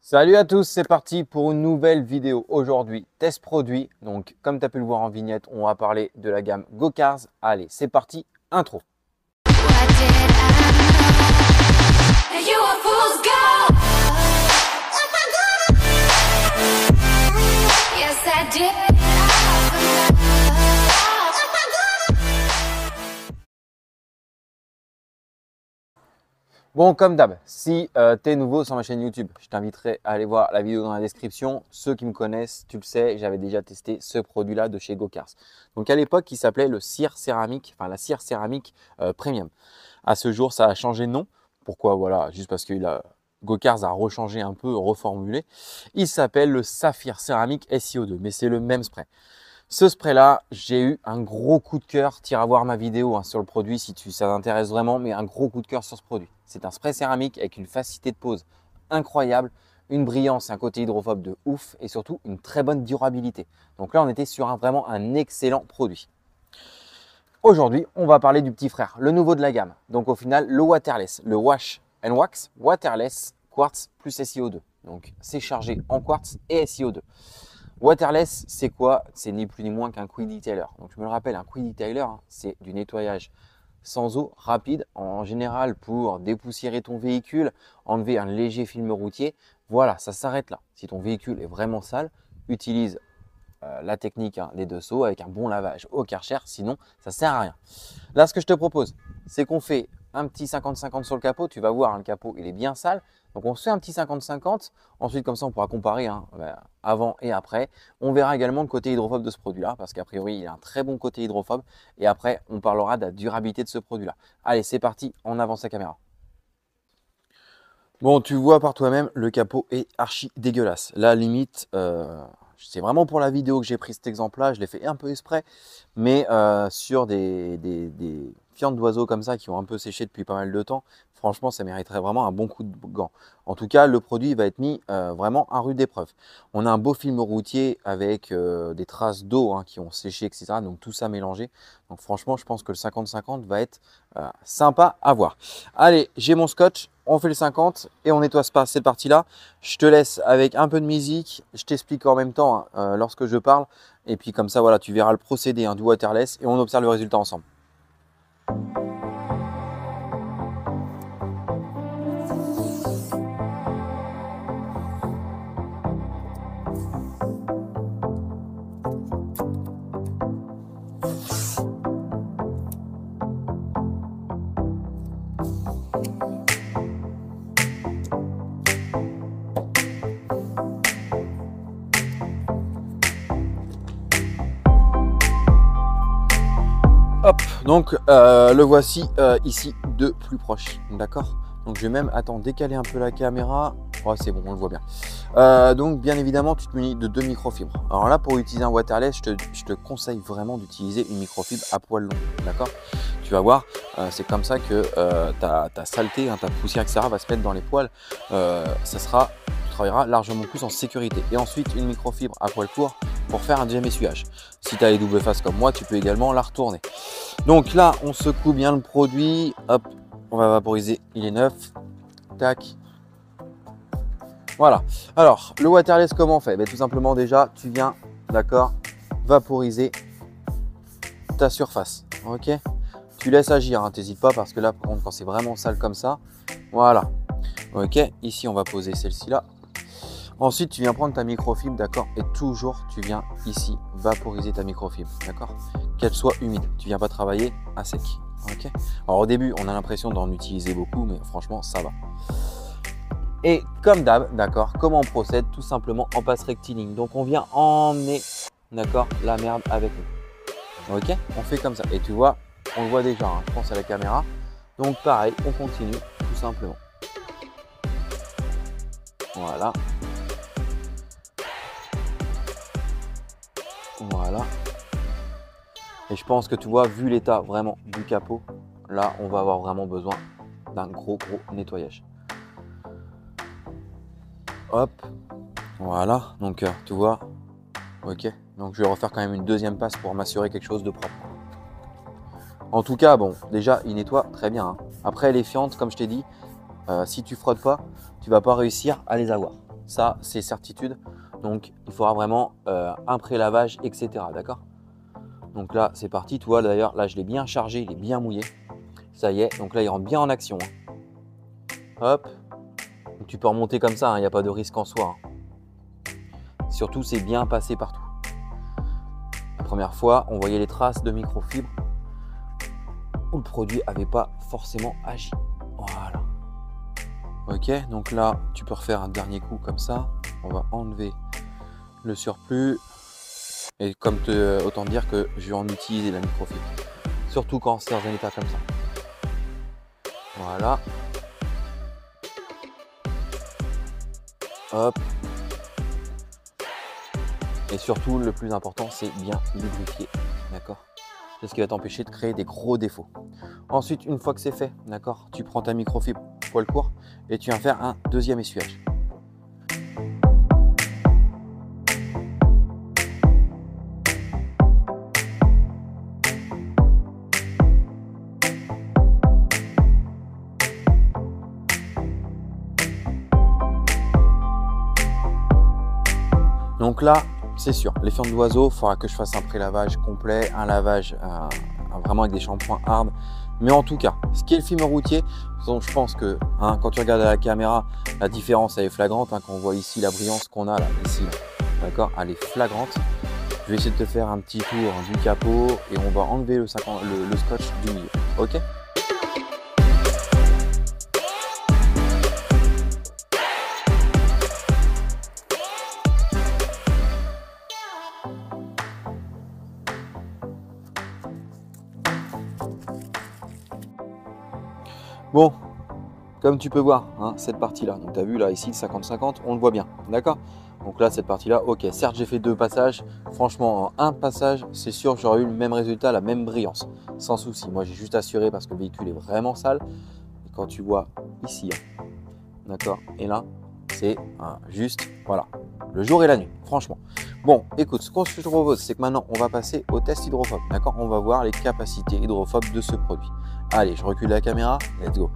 Salut à tous, c'est parti pour une nouvelle vidéo. Aujourd'hui, test produit. Donc, comme tu as pu le voir en vignette, on va parler de la gamme Go-Cars. Allez, c'est parti, intro. Bon, comme d'hab, si tu es nouveau sur ma chaîne YouTube, je t'inviterai à aller voir la vidéo dans la description. Ceux qui me connaissent, tu le sais, j'avais déjà testé ce produit-là de chez Go-Cars. Donc à l'époque, il s'appelait le cire céramique, enfin la cire céramique premium. À ce jour, ça a changé de nom. Pourquoi? Voilà, juste parce que Go-Cars a rechangé un peu, reformulé. Il s'appelle le saphir céramique SiO2, mais c'est le même spray. Ce spray-là, j'ai eu un gros coup de cœur. Tire à voir ma vidéo sur le produit si ça t'intéresse vraiment, mais un gros coup de cœur sur ce produit. C'est un spray céramique avec une facilité de pose incroyable, une brillance, un côté hydrophobe de ouf et surtout une très bonne durabilité. Donc là, on était sur vraiment un excellent produit. Aujourd'hui, on va parler du petit frère, le nouveau de la gamme. Donc au final, le waterless, le wash and wax waterless quartz plus SiO2. Donc c'est chargé en quartz et SiO2. Waterless, c'est quoi? C'est ni plus ni moins qu'un quick detailer. Donc je me le rappelle, un quick detailer, c'est du nettoyage sans eau, rapide, en général pour dépoussiérer ton véhicule, enlever un léger film routier. Voilà, ça s'arrête là. Si ton véhicule est vraiment sale, utilise la technique des deux seaux avec un bon lavage au Karcher, sinon ça ne sert à rien. Là, ce que je te propose, c'est qu'on fait un petit 50-50 sur le capot. Tu vas voir, le capot, il est bien sale. Donc, on se fait un petit 50-50. Ensuite, comme ça, on pourra comparer avant et après. On verra également le côté hydrophobe de ce produit-là parce qu'a priori, il a un très bon côté hydrophobe. Et après, on parlera de la durabilité de ce produit-là. Allez, c'est parti. On avance la caméra. Bon, tu vois par toi-même, le capot est archi dégueulasse. Là, limite, c'est vraiment pour la vidéo que j'ai pris cet exemple-là. Je l'ai fait un peu exprès, mais sur des fientes d'oiseaux comme ça qui ont un peu séché depuis pas mal de temps, franchement, ça mériterait vraiment un bon coup de gant. En tout cas, le produit va être mis vraiment à rude épreuve. On a un beau film routier avec des traces d'eau qui ont séché, etc. Donc tout ça mélangé. Donc franchement, je pense que le 50-50 va être sympa à voir. Allez, j'ai mon scotch. On fait le 50 et on nettoie cette partie-là. Je te laisse avec un peu de musique. Je t'explique en même temps lorsque je parle. Et puis comme ça, voilà, tu verras le procédé du waterless et on observe le résultat ensemble. Hop, donc le voici ici de plus proche, d'accord? Donc je vais même, décaler un peu la caméra. Oh, c'est bon, on le voit bien. Donc bien évidemment, tu te munis de 2 microfibres. Alors là, pour utiliser un waterless, je te conseille vraiment d'utiliser une microfibre à poil long, d'accord? Tu vas voir, c'est comme ça que ta saleté, ta poussière, etc. va se mettre dans les poils. Tu travailleras largement plus en sécurité. Et ensuite, une microfibre à poil court pour faire un deuxième essuyage. Si tu as les doubles faces comme moi, tu peux également la retourner. Donc là, on secoue bien le produit. Hop, on va vaporiser. Il est neuf. Tac. Voilà. Alors, le waterless, comment on fait? Tout simplement, déjà, tu viens, d'accord, vaporiser ta surface. Ok. Tu laisses agir, t'hésites pas parce que là, par contre, quand c'est vraiment sale comme ça, voilà. Ok. Ici, on va poser celle-ci là. Ensuite, tu viens prendre ta microfibre, d'accord, et toujours, tu viens ici vaporiser ta microfibre, d'accord, qu'elle soit humide. Tu viens pas travailler à sec, ok. Alors au début, on a l'impression d'en utiliser beaucoup, mais franchement, ça va. Et comme d'hab, d'accord, comment on procède? Tout simplement en passe rectiligne. Donc on vient emmener, d'accord, la merde avec nous, ok. On fait comme ça. Et tu vois, on le voit déjà, je pense à la caméra. Donc pareil, on continue tout simplement. Voilà. Voilà. Et je pense que tu vois, vu l'état vraiment du capot, là, on va avoir vraiment besoin d'un gros nettoyage. Hop. Voilà. Donc, tu vois. Ok. Donc, je vais refaire quand même une deuxième passe pour m'assurer quelque chose de propre. En tout cas, bon, déjà, il nettoie très bien. Après, les fientes, comme je t'ai dit, si tu frottes pas, tu vas pas réussir à les avoir. ça c'est certitude. Donc il faudra vraiment un pré-lavage, etc. D'accord? Donc là c'est parti, tu vois d'ailleurs là je l'ai bien chargé, il est bien mouillé. Ça y est, donc là il rentre bien en action, hein. Hop, donc, tu peux remonter comme ça, il n'y a pas de risque en soi, hein. Surtout c'est bien passé partout. La première fois on voyait les traces de microfibre où le produit n'avait pas forcément agi. Voilà. Ok, donc là tu peux refaire un dernier coup comme ça. On va enlever le surplus. Et comme autant dire que je vais en utiliser la microfibre. Surtout quand c'est dans un état comme ça. Voilà. Hop. Et surtout, le plus important, c'est bien lubrifier. D'accord? C'est ce qui va t'empêcher de créer des gros défauts. Ensuite, une fois que c'est fait, d'accord, tu prends ta microfibre poil court et tu viens faire un deuxième essuyage. Donc là, c'est sûr, les fientes d'oiseau, il faudra que je fasse un pré-lavage complet, un lavage vraiment avec des shampoings hard. Mais en tout cas, ce qui est le film routier, je pense que quand tu regardes à la caméra, la différence elle est flagrante. Hein, quand on voit ici la brillance qu'on a là, ici, d'accord, elle est flagrante. Je vais essayer de te faire un petit tour du capot et on va enlever le scotch du milieu. Ok? Bon, comme tu peux voir, hein, cette partie-là, donc tu as vu là ici le 50-50, on le voit bien, d'accord? Donc là, cette partie-là, ok, certes j'ai fait 2 passages, franchement en un passage, c'est sûr que j'aurais eu le même résultat, la même brillance, sans souci. Moi j'ai juste assuré parce que le véhicule est vraiment sale. Et quand tu vois ici, hein, d'accord, et là, c'est juste, voilà, le jour et la nuit, franchement. Bon, écoute, ce que je te propose, c'est que maintenant, on va passer au test hydrophobe, d'accord? On va voir les capacités hydrophobes de ce produit. Allez, je recule la caméra, let's go.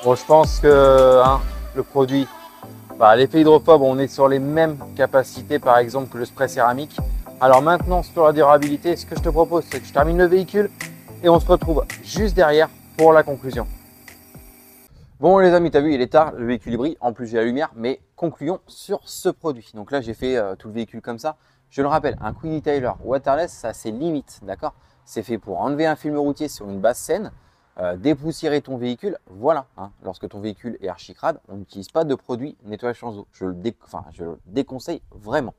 Bon, je pense que le produit, l'effet hydrophobe, on est sur les mêmes capacités par exemple que le spray céramique. Alors maintenant, sur la durabilité, ce que je te propose, c'est que je termine le véhicule et on se retrouve juste derrière pour la conclusion. Bon les amis, tu as vu, il est tard, le véhicule brille, en plus j'ai la lumière, mais concluons sur ce produit. Donc là, j'ai fait tout le véhicule comme ça. Je le rappelle, un Quick Detailer Waterless, ça a ses limites, d'accord? C'est fait pour enlever un film routier sur une base saine. Dépoussiérer ton véhicule, voilà, hein. Lorsque ton véhicule est archi crade, on n'utilise pas de produit nettoyage sans eau. Je le déconseille vraiment.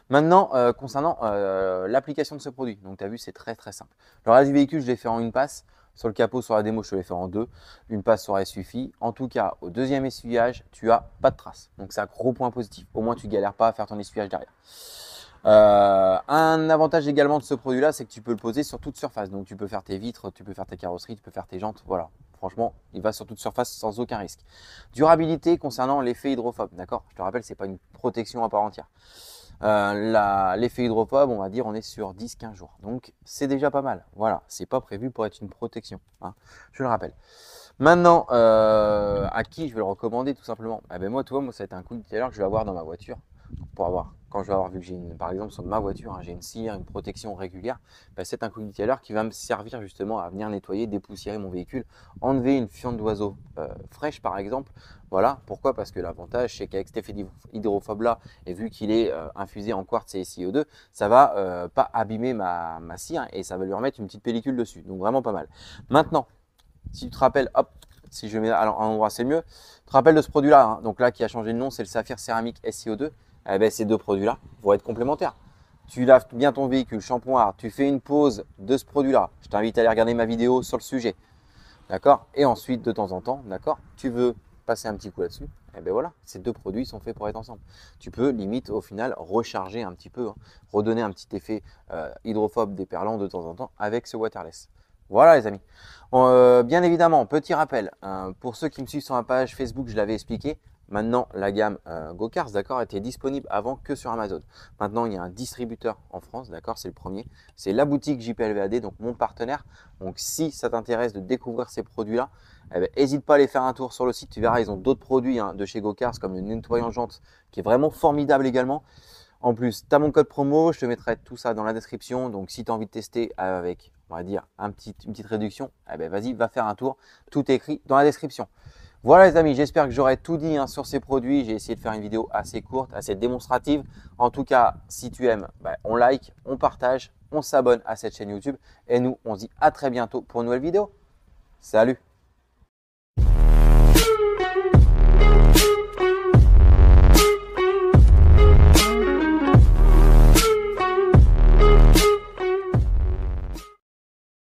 Maintenant, concernant l'application de ce produit, donc tu as vu, c'est très simple. Le reste du véhicule, je l'ai fait en une passe. Sur le capot, sur la démo, je te l'ai fait en 2. Une passe aurait suffi. En tout cas, au deuxième essuyage, tu n'as pas de traces. Donc c'est un gros point positif. Au moins, tu ne galères pas à faire ton essuyage derrière. Un avantage également de ce produit là, c'est que tu peux le poser sur toute surface. Donc tu peux faire tes vitres, tu peux faire tes carrosseries, tu peux faire tes jantes. Voilà, franchement, il va sur toute surface sans aucun risque. Durabilité concernant l'effet hydrophobe, d'accord? Je te rappelle, c'est pas une protection à part entière. L'effet hydrophobe, on va dire, on est sur 10-15 jours. Donc c'est déjà pas mal. Voilà, c'est pas prévu pour être une protection, hein, je le rappelle. Maintenant, à qui je vais le recommander tout simplement? Moi, tu vois, ça va être un coup de tout à l'heure que je vais avoir dans ma voiture. Pour avoir, quand je vais avoir vu que j'ai par exemple sur ma voiture, j'ai une cire, une protection régulière, c'est un quick detailer qui va me servir justement à venir nettoyer, dépoussiérer mon véhicule, enlever une fiente d'oiseau fraîche par exemple. Voilà, pourquoi? Parce que l'avantage c'est qu'avec cet effet hydrophobe là, et vu qu'il est infusé en quartz et SiO2, ça va pas abîmer ma cire et ça va lui remettre une petite pellicule dessus, donc vraiment pas mal. Maintenant, si tu te rappelles, hop, si je mets à l'endroit c'est mieux, tu te rappelles de ce produit là, hein, donc là qui a changé de nom, c'est le saphir céramique SiO2. Ces deux produits-là vont être complémentaires. Tu laves bien ton véhicule, shampoing, tu fais une pause de ce produit-là. Je t'invite à aller regarder ma vidéo sur le sujet. D'accord? Et ensuite, de temps en temps, d'accord, tu veux passer un petit coup là-dessus, et bien voilà, ces deux produits sont faits pour être ensemble. Tu peux limite au final recharger un petit peu, hein, redonner un petit effet hydrophobe déperlant de temps en temps avec ce waterless. Voilà les amis. Bien évidemment, petit rappel, pour ceux qui me suivent sur ma page Facebook, je l'avais expliqué, maintenant la gamme GoCars, d'accord, était disponible avant que sur Amazon. Maintenant, il y a un distributeur en France, d'accord, c'est le premier. C'est la boutique JPLVAD, donc mon partenaire. Donc si ça t'intéresse de découvrir ces produits-là, n'hésite pas à aller faire un tour sur le site. Tu verras, ils ont d'autres produits de chez GoCars comme le nettoyant jante qui est vraiment formidable également. En plus, tu as mon code promo, je te mettrai tout ça dans la description. Donc, si tu as envie de tester avec, on va dire, une petite réduction, vas-y, va faire un tour. Tout est écrit dans la description. Voilà les amis, j'espère que j'aurai tout dit sur ces produits. J'ai essayé de faire une vidéo assez courte, assez démonstrative. En tout cas, si tu aimes, on like, on partage, on s'abonne à cette chaîne YouTube. Et nous, on se dit à très bientôt pour une nouvelle vidéo. Salut!